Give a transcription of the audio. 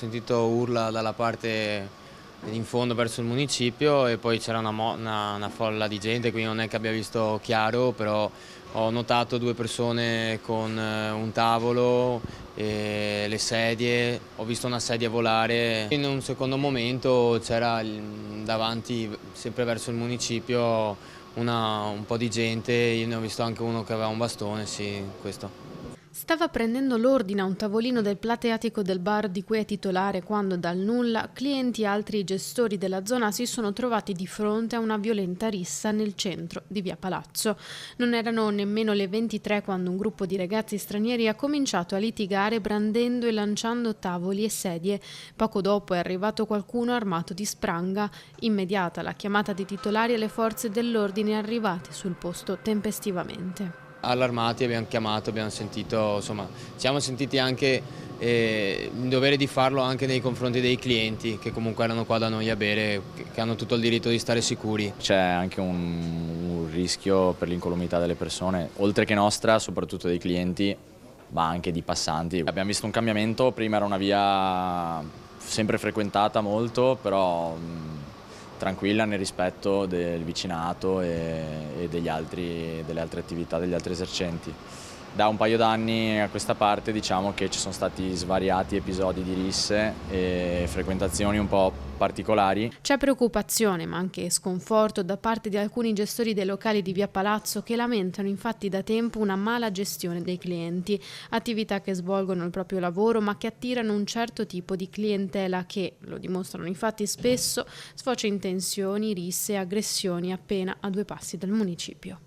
sentito urla dalla parte in fondo verso il municipio e poi c'era una folla di gente, quindi non è che abbia visto chiaro, però ho notato due persone con un tavolo e le sedie, ho visto una sedia volare. In un secondo momento c'era davanti, sempre verso il municipio, un po' di gente, io ne ho visto anche uno che aveva un bastone, sì, questo. Stava prendendo l'ordine a un tavolino del plateatico del bar di cui è titolare quando dal nulla clienti e altri gestori della zona si sono trovati di fronte a una violenta rissa nel centro di Via Palazzo. Non erano nemmeno le 23 quando un gruppo di ragazzi stranieri ha cominciato a litigare brandendo e lanciando tavoli e sedie. Poco dopo è arrivato qualcuno armato di spranga. Immediata la chiamata dei titolari e le forze dell'ordine arrivate sul posto tempestivamente. Allarmati abbiamo chiamato, abbiamo sentito, insomma, ci siamo sentiti anche in dovere di farlo anche nei confronti dei clienti che comunque erano qua da noi a bere, che hanno tutto il diritto di stare sicuri. C'è anche un rischio per l'incolumità delle persone, oltre che nostra, soprattutto dei clienti, ma anche di passanti. Abbiamo visto un cambiamento, prima era una via sempre frequentata molto, però tranquilla nel rispetto del vicinato e delle altre attività, degli altri esercenti. Da un paio d'anni a questa parte diciamo che ci sono stati svariati episodi di risse e frequentazioni un po' particolari. C'è preoccupazione, ma anche sconforto da parte di alcuni gestori dei locali di Via Palazzo che lamentano infatti da tempo una mala gestione dei clienti, attività che svolgono il proprio lavoro ma che attirano un certo tipo di clientela che, lo dimostrano infatti spesso, sfocia in tensioni, risse e aggressioni appena a 2 passi dal municipio.